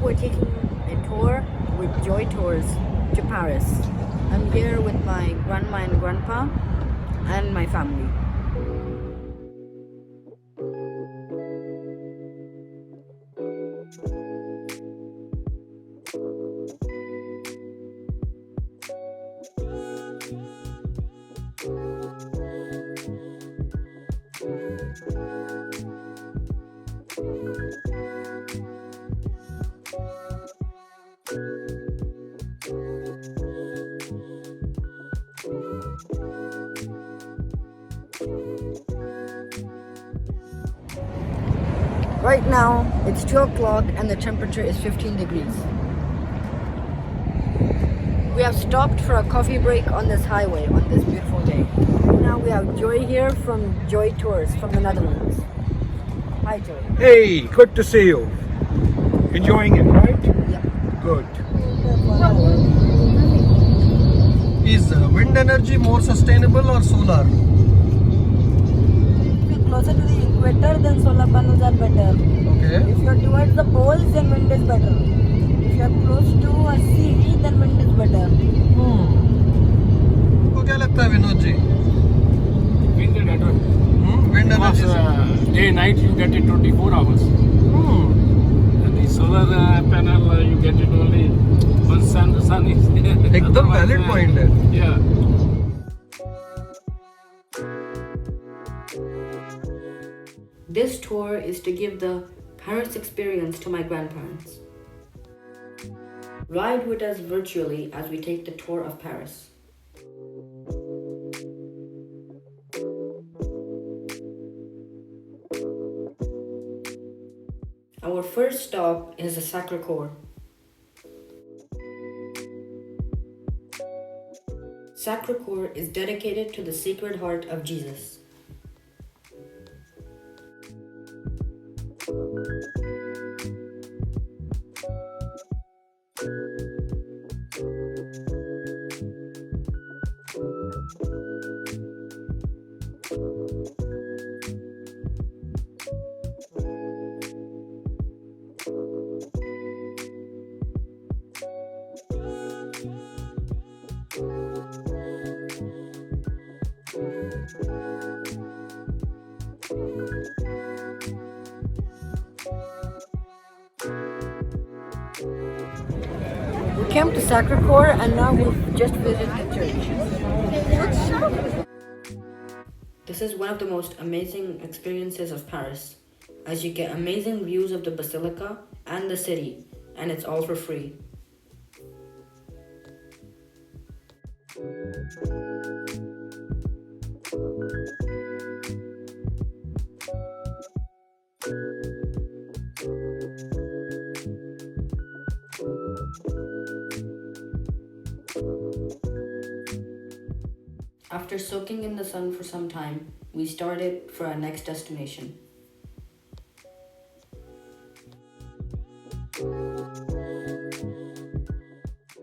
we're taking a tour with Joy Tours to Paris. I'm here with my grandma and grandpa and my family. Right now, it's 2 o'clock and the temperature is 15 degrees. We have stopped for a coffee break on this highway on this beautiful day. Now we have Joy here from Joy Tours from the Netherlands. Hi Joy. Hey, good to see you. Enjoying it, right? Yeah. Good. Is wind energy more sustainable or solar? If you're closer to the equator, then solar panels are better. Okay. If you're towards the poles, then wind is better. If you're close to a sea, then wind is better. तो क्या लगता है Vinod ji? Wind and weather. Wind Because energy. day night you get it 24 hours. And the solar panel you get it only once sun is there. एकदम Otherwise, valid point है. Yeah. This tour is to give the Paris experience to my grandparents. Ride with us virtually as we take the tour of Paris. Our first stop is the Sacre Coeur. Sacre Coeur is dedicated to the Sacred Heart of Jesus. We came to Sacre Coeur and now we've just visited the church. This is one of the most amazing experiences of Paris, as you get amazing views of the basilica and the city, and it's all for free. After soaking in the sun for some time, we started for our next destination.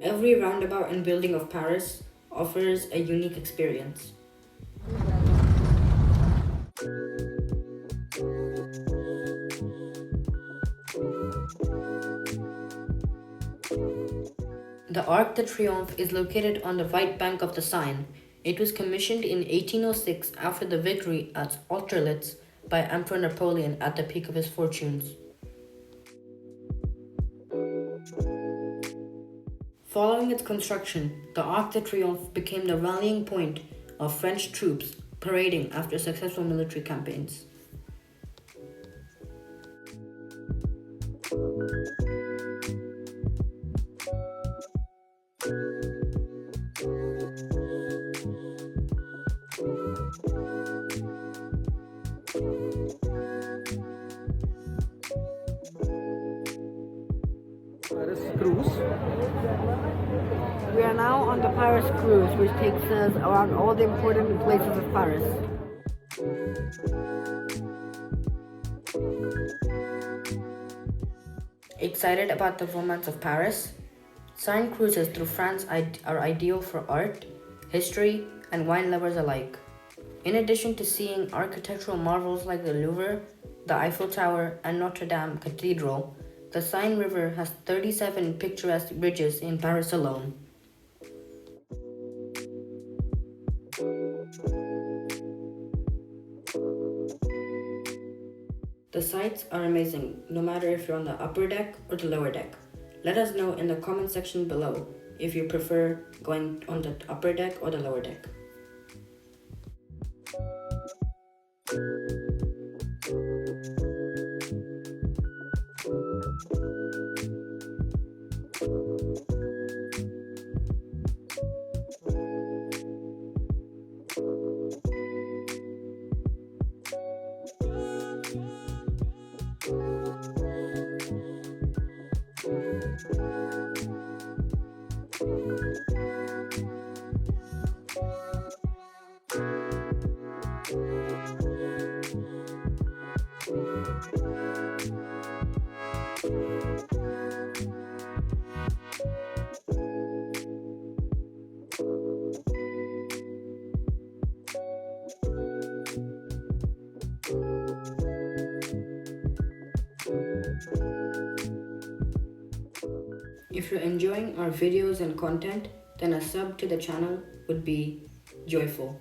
Every roundabout and building of Paris offers a unique experience. The Arc de Triomphe is located on the right bank of the Seine. It was commissioned in 1806 after the victory at Austerlitz by Emperor Napoleon at the peak of his fortunes. Following its construction, the Arc de Triomphe became the rallying point of French troops parading after successful military campaigns. Paris cruise. We are now on the Paris cruise, which takes us around all the important places of Paris. Excited about the romance of Paris? Seine cruises through France are ideal for art, history, and wine lovers alike. In addition to seeing architectural marvels like the Louvre, the Eiffel Tower, and Notre Dame Cathedral, The Seine River has 37 picturesque bridges in Paris alone. The sights are amazing, no matter if you're on the upper deck or the lower deck. Let us know in the comment section below if you prefer going on the upper deck or the lower deck. If you're enjoying our videos and content, then a sub to the channel would be joyful.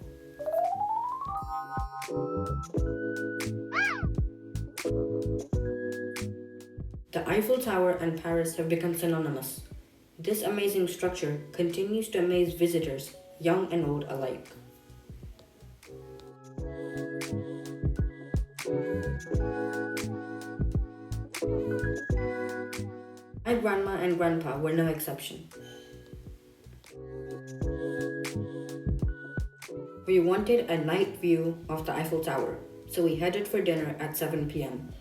The Eiffel Tower and Paris have become synonymous. This amazing structure continues to amaze visitors, young and old alike. My grandma and grandpa were no exception. We wanted a night view of the Eiffel Tower, so we headed for dinner at 7 p.m.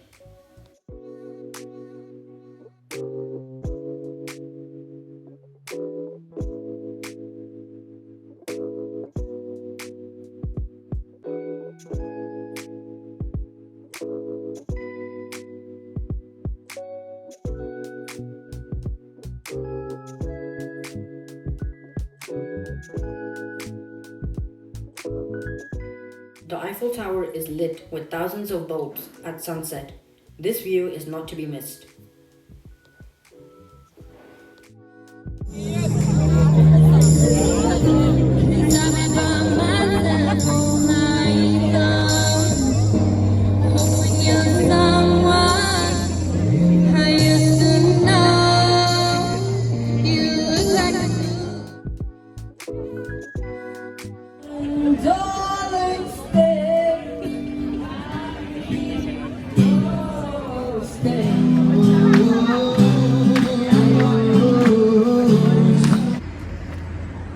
The Eiffel Tower is lit with thousands of bulbs at sunset. This view is not to be missed.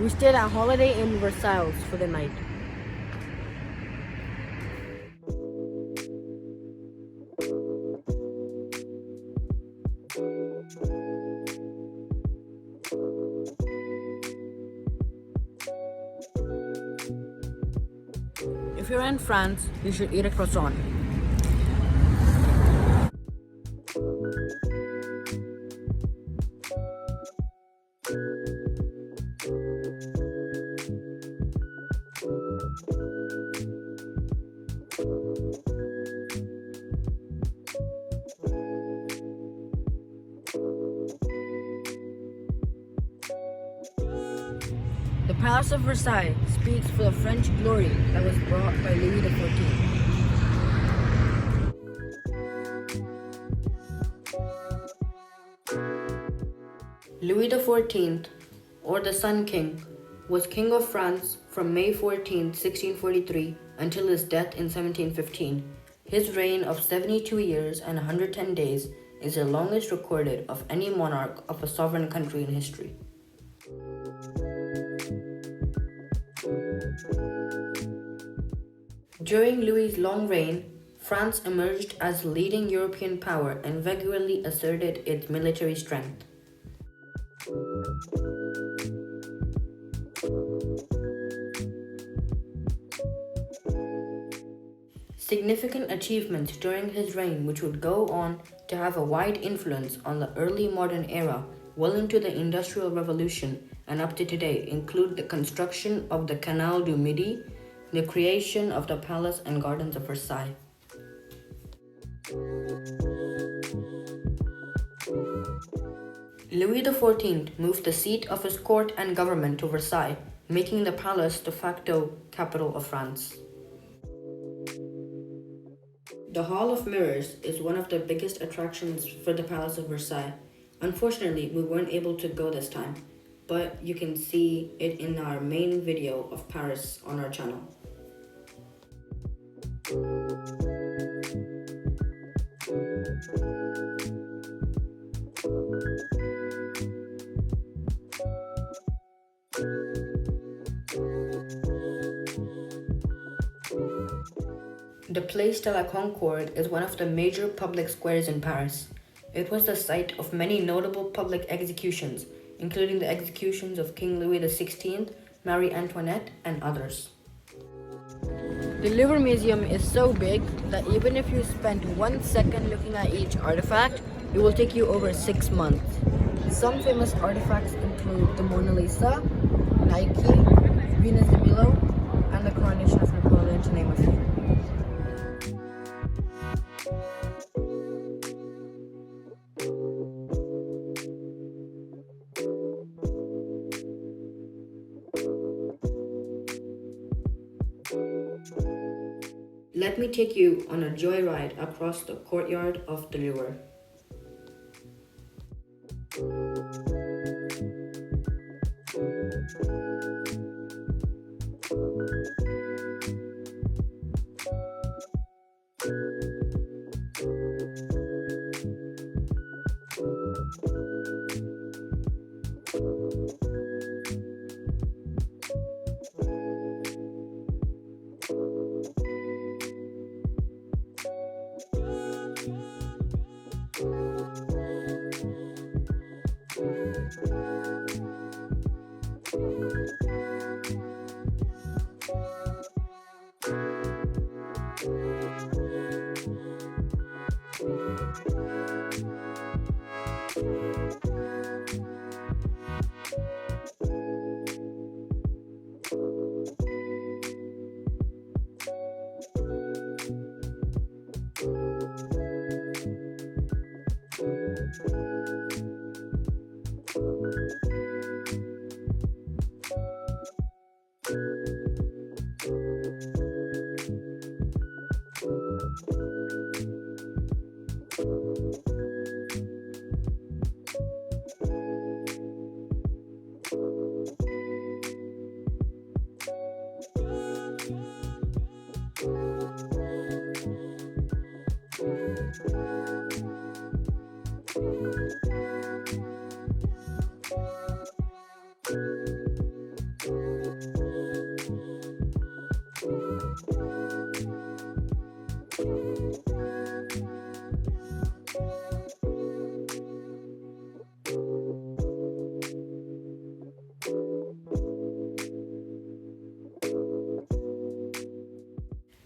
We stayed at Holiday Inn Versailles for the night. If you're in France, you should eat a croissant. The Palace of Versailles speaks for the French glory that was brought by Louis XIV. Louis XIV, or the Sun King, was King of France from May 14, 1643 until his death in 1715. His reign of 72 years and 110 days is the longest recorded of any monarch of a sovereign country in history. During Louis's long reign, France emerged as the leading European power and regularly asserted its military strength. Significant achievements during his reign, which would go on to have a wide influence on the early modern era well into the Industrial Revolution and up to today, include the construction of the Canal du Midi, the creation of the Palace and Gardens of Versailles. Louis XIV moved the seat of his court and government to Versailles, making the palace de facto capital of France. The Hall of Mirrors is one of the biggest attractions for the Palace of Versailles. Unfortunately, we weren't able to go this time, but you can see it in our main video of Paris on our channel. The Place de la Concorde is one of the major public squares in Paris. It was the site of many notable public executions, including the executions of King Louis XVI, Marie Antoinette, and others. The Louvre Museum is so big that even if you spend 1 second looking at each artifact, it will take you over 6 months. Some famous artifacts include the Mona Lisa, Nike, Venus de Milo, and the coronation of Napoleon, to name a few. Let me take you on a joyride across the courtyard of the Louvre.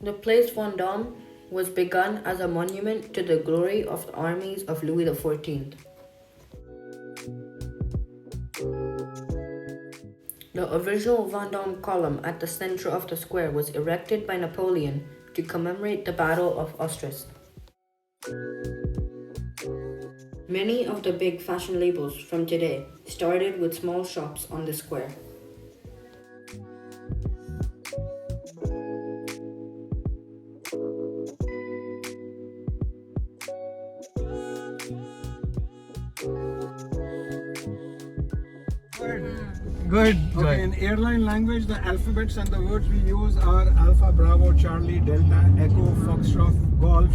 The Place Vendome was begun as a monument to the glory of the armies of Louis XIV. The original Vendome column at the center of the square was erected by Napoleon to commemorate the Battle of Austerlitz. Many of the big fashion labels from today started with small shops on the square. Good. Okay, in airline language, the alphabets and the words we use are Alpha, Bravo, Charlie, Delta, Echo, Foxtrot, Golf,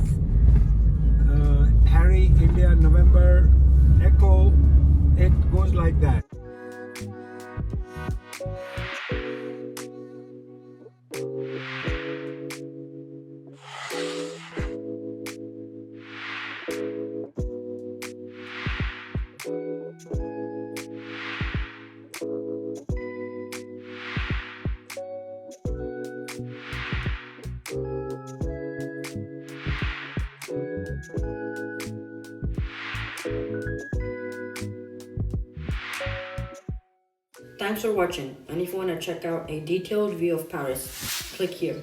Harry, India, November, Echo. It goes like that. Thanks for watching, and if you want to check out a detailed view of Paris, click here.